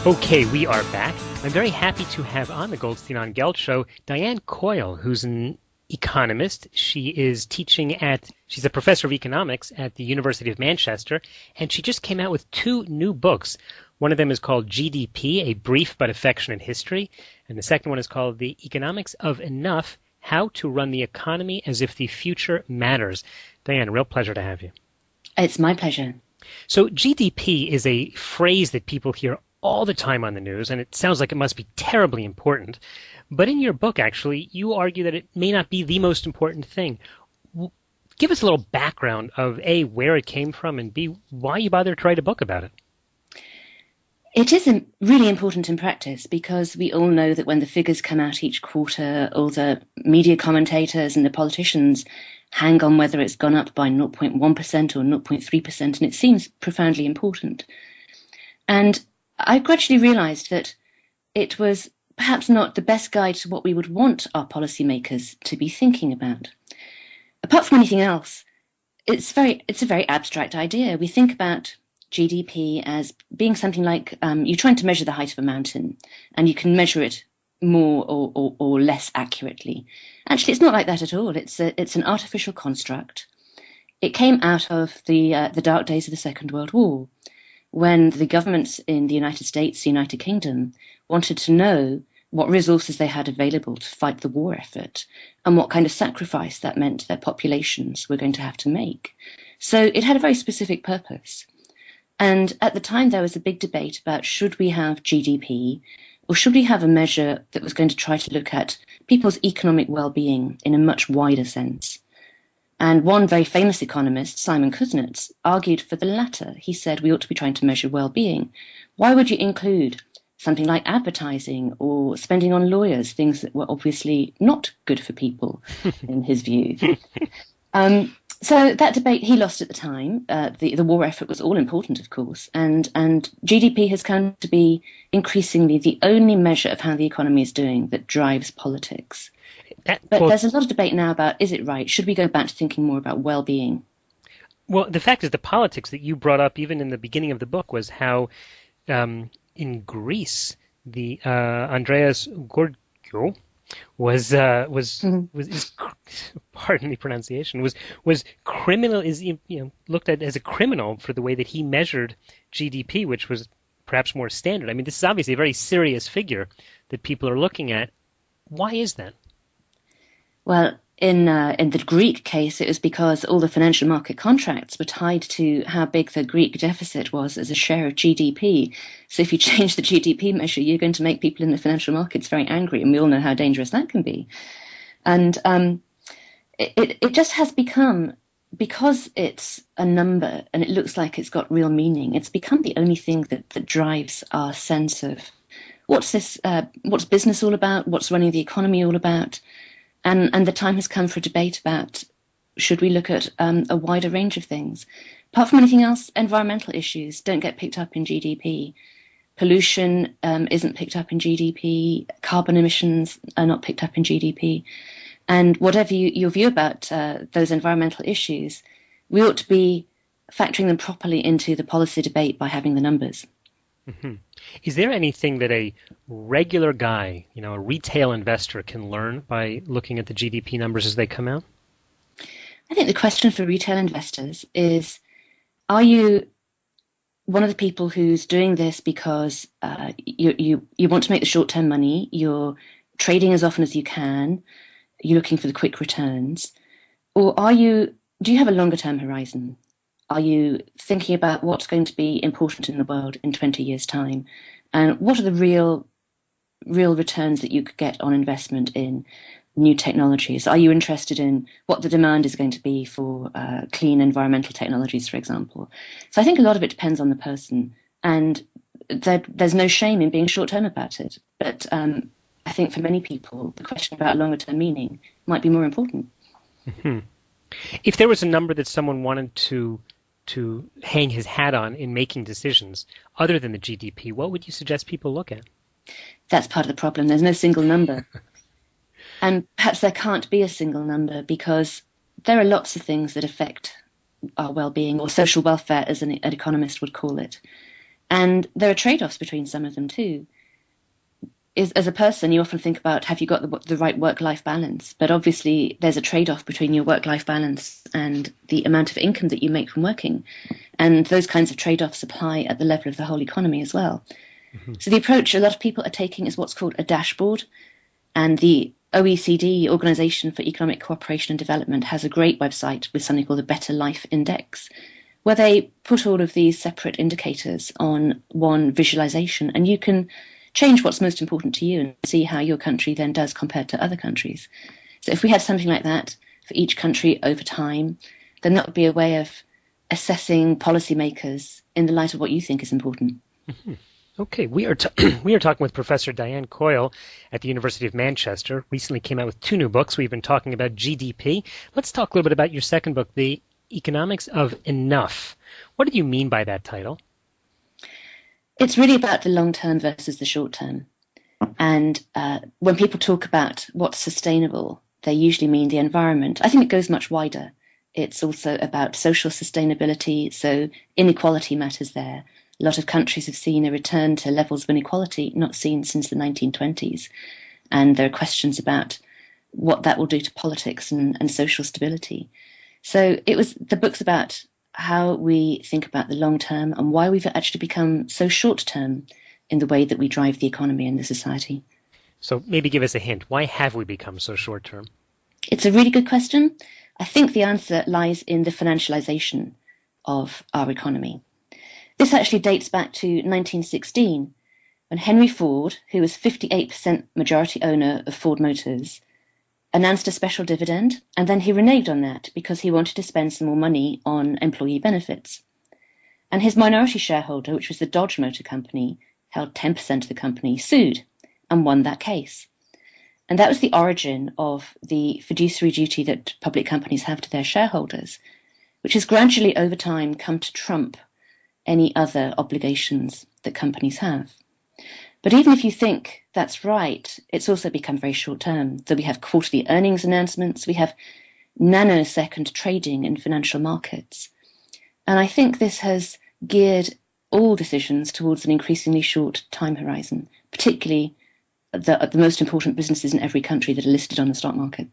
Okay, we are back. I'm very happy to have on the Goldstein on Gelt show Diane Coyle, who's an economist. She's a professor of economics at the University of Manchester, and she just came out with two new books. One of them is called GDP, A Brief but Affectionate History, and the second one is called The Economics of Enough, How to Run the Economy as If the Future Matters. Diane, a real pleasure to have you. It's my pleasure. So GDP is a phrase that people hear all the time on the news, and it sounds like it must be terribly important. But in your book, actually, you argue that it may not be the most important thing. Give us a little background of A, where it came from, and B, why you bothered to write a book about it. It is really important in practice because we all know that when the figures come out each quarter, all the media commentators and the politicians hang on whether it's gone up by 0.1% or 0.3%, and it seems profoundly important. And I gradually realised that it was perhaps not the best guide to what we would want our policymakers to be thinking about. Apart from anything else, it's a very abstract idea. We think about GDP as being something like you're trying to measure the height of a mountain, and you can measure it more or less accurately. Actually, it's not like that at all. It's an artificial construct. It came out of the dark days of the Second World War, when the governments in the United States, the United Kingdom, wanted to know what resources they had available to fight the war effort and what kind of sacrifice that meant their populations were going to have to make. So it had a very specific purpose. And at the time, there was a big debate about should we have GDP or should we have a measure that was going to try to look at people's economic well-being in a much wider sense. And one very famous economist, Simon Kuznets, argued for the latter. He said we ought to be trying to measure well-being. Why would you include something like advertising or spending on lawyers, things that were obviously not good for people, in his view? So that debate, he lost at the time. The war effort was all important, of course, and GDP has come to be increasingly the only measure of how the economy is doing that drives politics. But there's a lot of debate now about, is it right? Should we go back to thinking more about well-being? Well, the fact is the politics that you brought up even in the beginning of the book was how in Greece, the Andreas Gorgio was pardon the pronunciation, was criminal, looked at as a criminal for the way that he measured GDP, which was perhaps more standard. I mean, this is obviously a very serious figure that people are looking at. Why is that? Well, in the Greek case, it was because all the financial market contracts were tied to how big the Greek deficit was as a share of GDP. So if you change the GDP measure, you're going to make people in the financial markets very angry, and we all know how dangerous that can be. And it just has become, because it's a number and it looks like it's got real meaning, it's become the only thing that drives our sense of what's business all about, what's running the economy all about. And the time has come for a debate about should we look at a wider range of things. Apart from anything else, environmental issues don't get picked up in GDP. Pollution isn't picked up in GDP. Carbon emissions are not picked up in GDP. And whatever your view about those environmental issues, we ought to be factoring them properly into the policy debate by having the numbers. Mm-hmm. Is there anything that a regular guy, a retail investor, can learn by looking at the GDP numbers as they come out? I think the question for retail investors is, are you one of the people who's doing this because you want to make the short-term money, you're trading as often as you can, you're looking for the quick returns, or do you have a longer-term horizon? Are you thinking about what's going to be important in the world in 20 years' time? And what are the real returns that you could get on investment in new technologies? Are you interested in what the demand is going to be for clean environmental technologies, for example? So I think a lot of it depends on the person. And there's no shame in being short-term about it. But I think for many people, the question about longer-term meaning might be more important. Mm-hmm. If there was a number that someone wanted to hang his hat on in making decisions other than the GDP, what would you suggest people look at? That's part of the problem. There's no single number. And perhaps there can't be a single number because there are lots of things that affect our well-being, or social welfare, as an economist would call it. And there are trade-offs between some of them too. As a person, you often think about, have you got the right work-life balance? But obviously, there's a trade-off between your work-life balance and the amount of income that you make from working. And those kinds of trade-offs apply at the level of the whole economy as well. Mm-hmm. So the approach a lot of people are taking is what's called a dashboard. And the OECD, Organization for Economic Cooperation and Development, has a great website with something called the Better Life Index, where they put all of these separate indicators on one visualization, and you can change what's most important to you and see how your country then does compared to other countries. So if we had something like that for each country over time, then that would be a way of assessing policymakers in the light of what you think is important. Mm-hmm. Okay, we are talking with Professor Diane Coyle at the University of Manchester. Recently came out with 2 new books. We've been talking about GDP. Let's talk a little bit about your second book, The Economics of Enough. What did you mean by that title? It's really about the long term versus the short term. And when people talk about what's sustainable, they usually mean the environment. I think it goes much wider. It's also about social sustainability, so inequality matters there. A lot of countries have seen a return to levels of inequality not seen since the 1920s. And there are questions about what that will do to politics and social stability. So the book's about how we think about the long term and why we've actually become so short term in the way that we drive the economy and the society. So maybe give us a hint. Why have we become so short term? It's a really good question. I think the answer lies in the financialization of our economy. This actually dates back to 1916, when Henry Ford, who was 58% majority owner of Ford Motors, announced a special dividend, and then he reneged on that because he wanted to spend some more money on employee benefits. And his minority shareholder, which was the Dodge Motor Company, held 10% of the company, sued and won that case. And that was the origin of the fiduciary duty that public companies have to their shareholders, which has gradually over time come to trump any other obligations that companies have. But even if you think that's right, it's also become very short term. So we have quarterly earnings announcements, we have nanosecond trading in financial markets. And I think this has geared all decisions towards an increasingly short time horizon, particularly the most important businesses in every country that are listed on the stock market.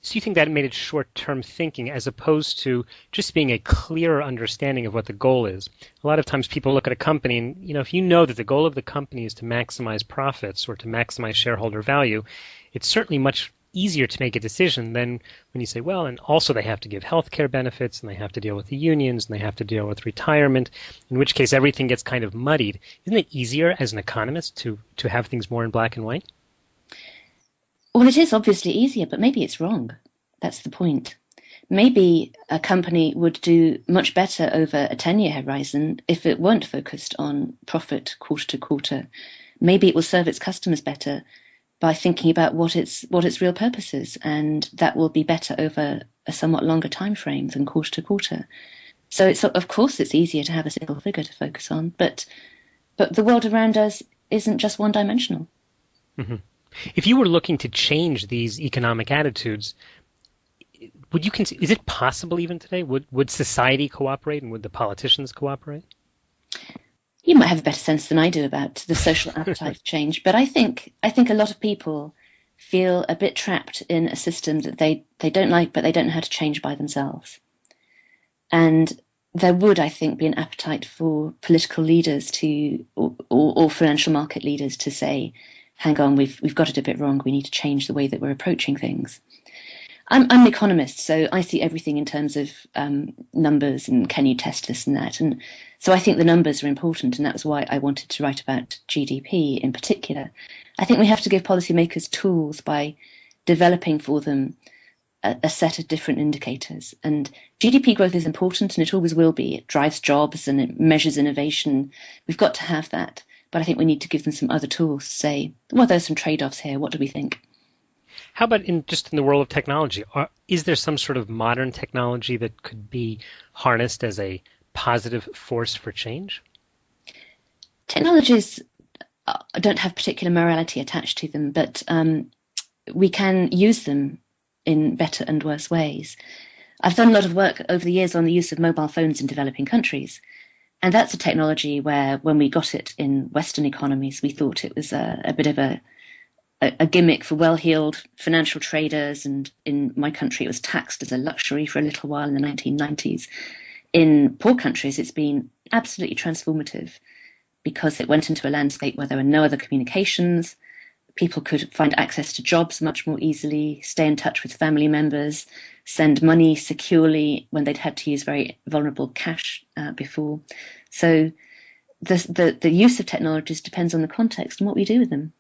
So you think that made it short-term thinking as opposed to just being a clearer understanding of what the goal is? A lot of times people look at a company and, if you know that the goal of the company is to maximize profits or to maximize shareholder value, it's certainly much easier to make a decision than when you say, well, and also they have to give health care benefits and they have to deal with the unions and they have to deal with retirement, in which case everything gets kind of muddied. Isn't it easier as an economist to have things more in black and white? Well, it is obviously easier, but maybe it's wrong. That's the point. Maybe a company would do much better over a 10-year horizon if it weren't focused on profit quarter to quarter. Maybe it will serve its customers better by thinking about what its real purpose is, and that will be better over a somewhat longer time frame than quarter to quarter. So of course it's easier to have a single figure to focus on, but the world around us isn't just one-dimensional. Mm-hmm. If you were looking to change these economic attitudes, would you consider, is it possible even today? Would society cooperate and would the politicians cooperate? You might have a better sense than I do about the social appetite for change, but I think a lot of people feel a bit trapped in a system that they don't like, but they don't know how to change by themselves. And there would, I think, be an appetite for political leaders or financial market leaders to say, hang on, we've got it a bit wrong. We need to change the way that we're approaching things. I'm an economist, so I see everything in terms of numbers and can you test this and that. And so I think the numbers are important, and that was why I wanted to write about GDP in particular. I think we have to give policymakers tools by developing for them a set of different indicators. And GDP growth is important, and it always will be. It drives jobs and it measures innovation. We've got to have that. But I think we need to give them some other tools to say, well, there's some trade-offs here. What do we think? How about in the world of technology? Is there some sort of modern technology that could be harnessed as a positive force for change? Technologies don't have particular morality attached to them, but we can use them in better and worse ways. I've done a lot of work over the years on the use of mobile phones in developing countries. And that's a technology where when we got it in Western economies, we thought it was a bit of a gimmick for well-heeled financial traders. And in my country, it was taxed as a luxury for a little while in the 1990s. In poor countries, it's been absolutely transformative because it went into a landscape where there were no other communications. People could find access to jobs much more easily, stay in touch with family members, send money securely when they'd had to use very vulnerable cash before. So the use of technologies depends on the context and what we do with them.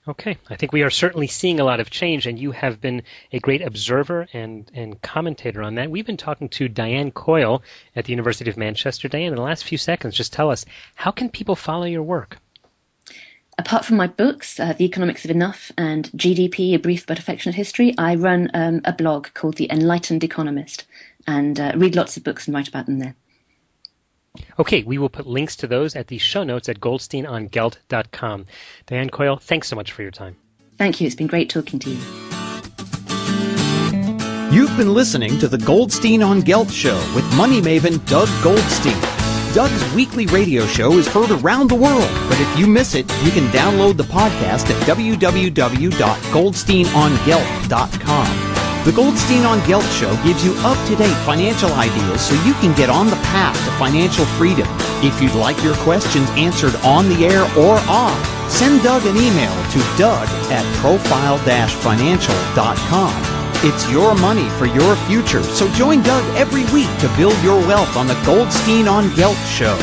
Okay, I think we are certainly seeing a lot of change, and you have been a great observer and commentator on that. We've been talking to Diane Coyle at the University of Manchester. Diane, in the last few seconds, just tell us, how can people follow your work? Apart from my books, The Economics of Enough and GDP, A Brief But Affectionate History, I run a blog called The Enlightened Economist and read lots of books and write about them there. Okay, we will put links to those at the show notes at goldsteinongelt.com. Diane Coyle, thanks so much for your time. Thank you. It's been great talking to you. You've been listening to the Goldstein on Gelt Show with money maven Doug Goldstein. Doug's weekly radio show is heard around the world, but if you miss it, you can download the podcast at www.goldsteinongelt.com. The Goldstein on Gelt Show gives you up-to-date financial ideas so you can get on the path to financial freedom. If you'd like your questions answered on the air or off, send Doug an email to doug@profile-financial.com. It's your money for your future, so join Doug every week to build your wealth on the Goldstein on Gelt Show.